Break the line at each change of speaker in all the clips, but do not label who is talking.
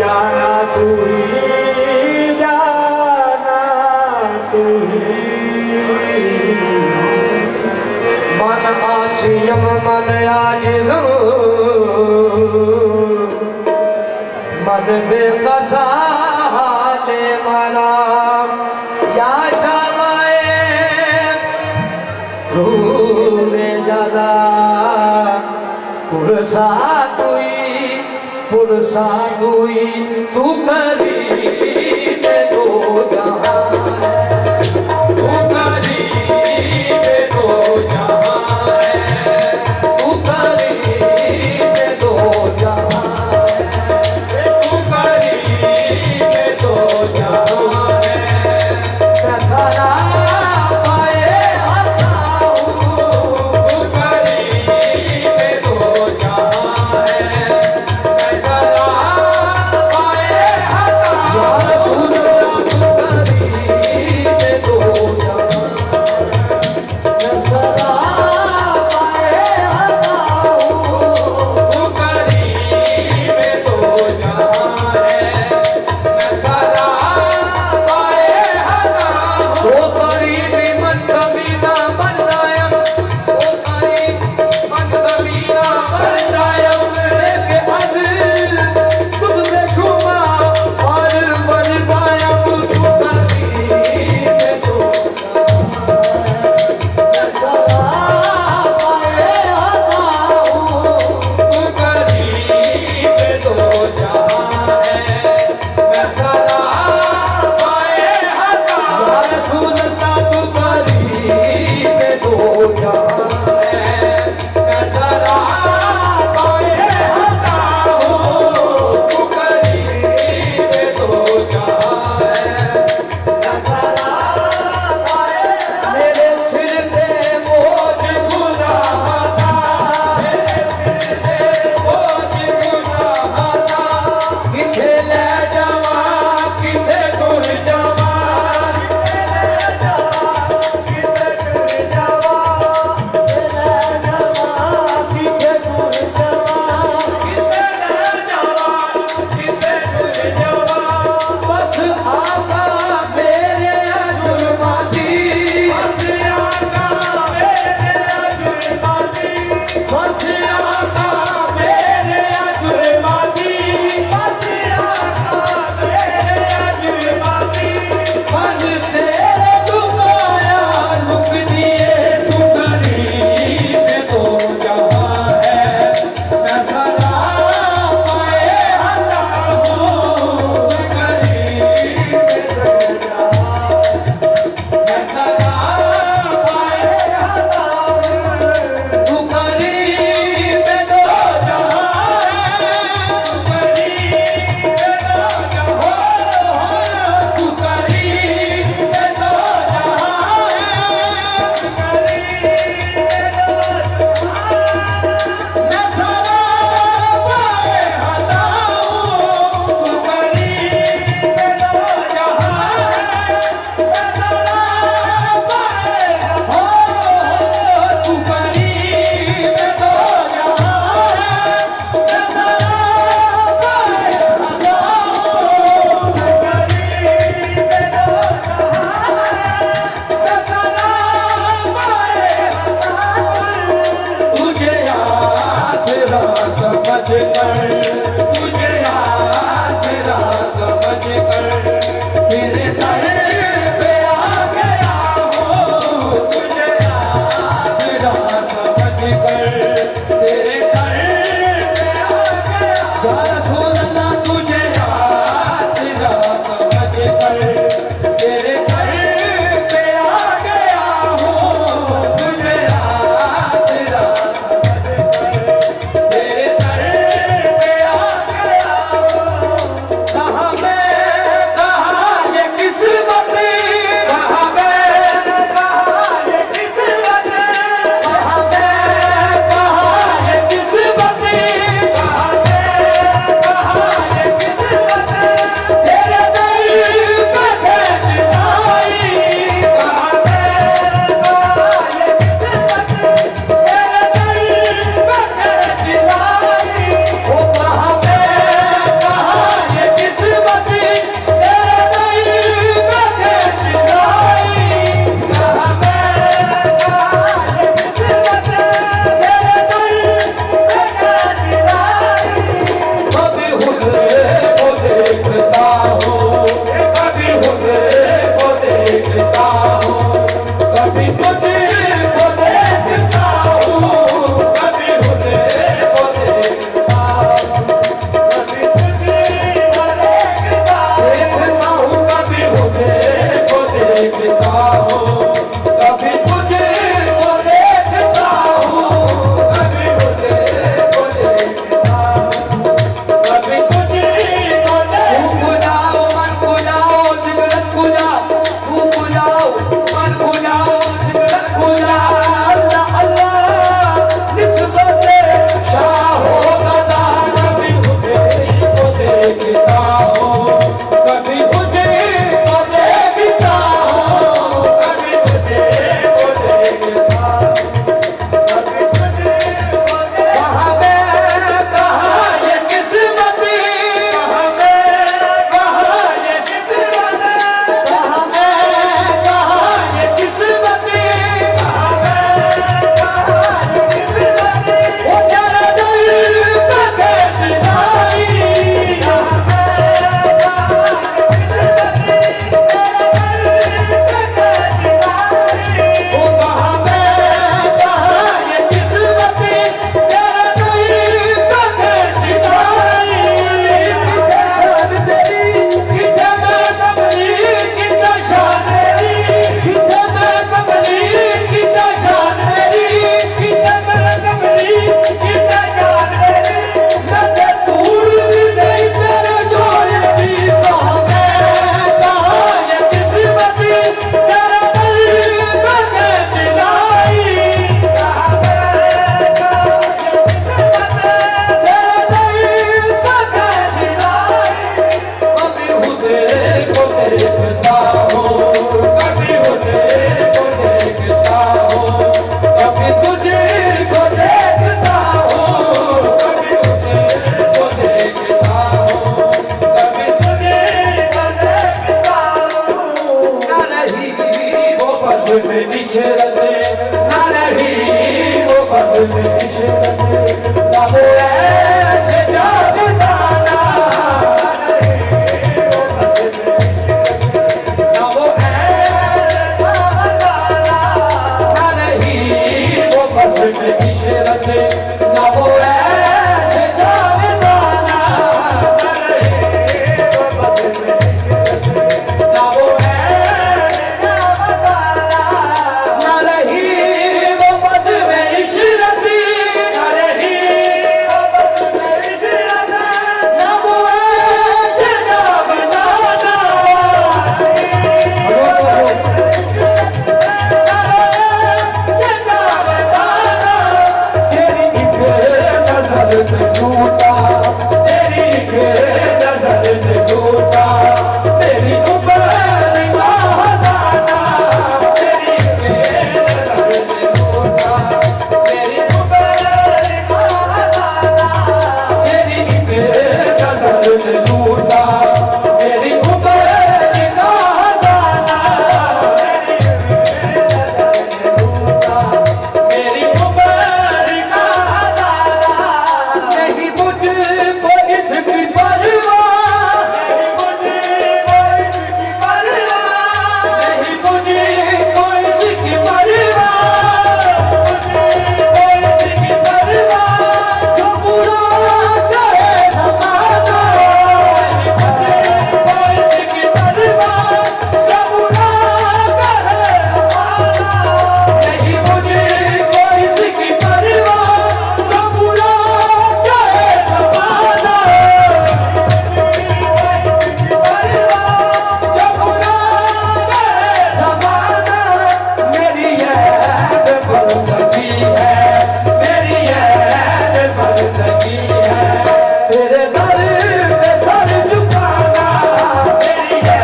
जाना तुई मन आशियम मन आजिज़ मन बेकसा हाले मना या शमाए रूज़े जदा पुरसा दुई तू करीब दो जहां तू करीब दो जहां तू करीब दो जहां तू करीब दो जहां कैसा ना पाए हताऊं तू करीब दो जहां कैसा ना पाए हताऊं समझ कर, तुझे आसरा समझ कर तेरे दर पे आ गया हूँ, तुझे आसरा समझ कर तेरे दर पे आ गया। या रसूल अल्लाह तुझे आसरा समझ कर तेरे दर पे आ गया हूँ, तुझे आसरा समझ कर तेरे दर पे आ गया हूँ। कहाँ मैं कहाँ ये किस्मत, कहाँ मैं कहाँ ये किस्मत, कहाँ मैं कहाँ ये किस्मत, कहाँ मैं कहाँ ये किस्मत तेरे दर पे खिंच आई। कहाँ मैं कहाँ ये किस्मत तेरे दर पे खिंच आई। ओ कहाँ मैं कहाँ ये किस्मत तेरे दर पे खिंच आई। कहाँ मैं कहाँ ये किस्मत तेरे दर पे खिंच आई। कभी हुक्म को देखता हूँ, कभी हुक्म को देखता हूँ, कभी तुझको देखता हूँ, कभी हुक्म को देखता हूँ, कभी तुझको देखता हूँ, कभी हुक्म को देखता हूँ, कभी तुझको देखता हूँ, कभी हुक्म को देखता हूँ, कभी तुझको देखता हूँ। जाओ मन को जाओ सिगरत को जाओ, तू को जाओ मन को जाओ सिगरत को जाओ। अल्लाह अल्लाह निस्बत शाहो गदा, कभी हुक्म को देखता हूँ, कभी तुझको देखता हूँ, कभी तुझको देखता हूँ, कभी तुझको देखता। कहाँ मैं कहाँ ये किस्मत, कहाँ मैं कहाँ ये किस्मत, कहाँ मैं कहाँ ये किस्मत, कहाँ मैं कहाँ ये किस्मत वो तेरे दर पे खिंच आई। कहाँ मैं कहाँ ये किस्मत तेरे दर पे खिंच आई। ओ कहाँ मैं कहाँ ये किस्मत तेरे दर पे खिंच आई। कितने शान तेरी, कितने मैं कमली, कितने शान तेरी, कितने मैं कमली, कितने शान तेरी, कितने मैं कमली, कितने शान तेरी। मैं ते दूर भी नहीं तेरे जोड़े भी। कहाँ मैं कहाँ ये किस्मत तेरे दर पे खिंच आई। कहाँ मैं कहाँ ये किस्मत तेरे दर पे खिंच आई। कभी हुक्म को देखता हूँ, कभी हुक्म को देखता हूँ, कभी तुझको देखता हूँ, कभी हुक्म को देखता हूँ, कभी तुझको देखता हूँ। ना रही वो बस में इशरत, ना रही वो बस में इशरत, ना वो ऐसे जागता ना रही वो बस में इशरत, ना वो ऐसे जागता ना रही वो बस में इशरत, ना वो ऐसे जागता ना रही वो बस में इशरत, ना वो ऐसे जागता ना रही वो बस में इशरत, ना रही वो बस में इशरत, ना वो ऐसे जागता तेरी एक नजर ने झूठा, तेरी एक नजर ने झूठा, तेरी उम्र का खजाना, तेरी एक नजर ने झूठा, तेरी उम्र का खजाना, तेरी एक नजर ने झूठा, तेरी उम्र का खजाना, तेरी बंदगी है तेरे दर पे सर झुकाना मेरी है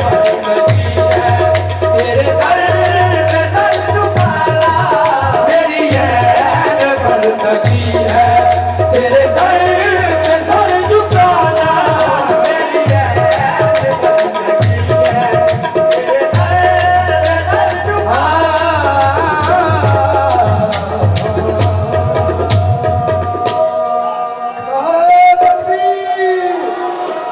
बंदगी है तेरे दर पे सर झुकाना मेरी है बंदगी है तेरे दर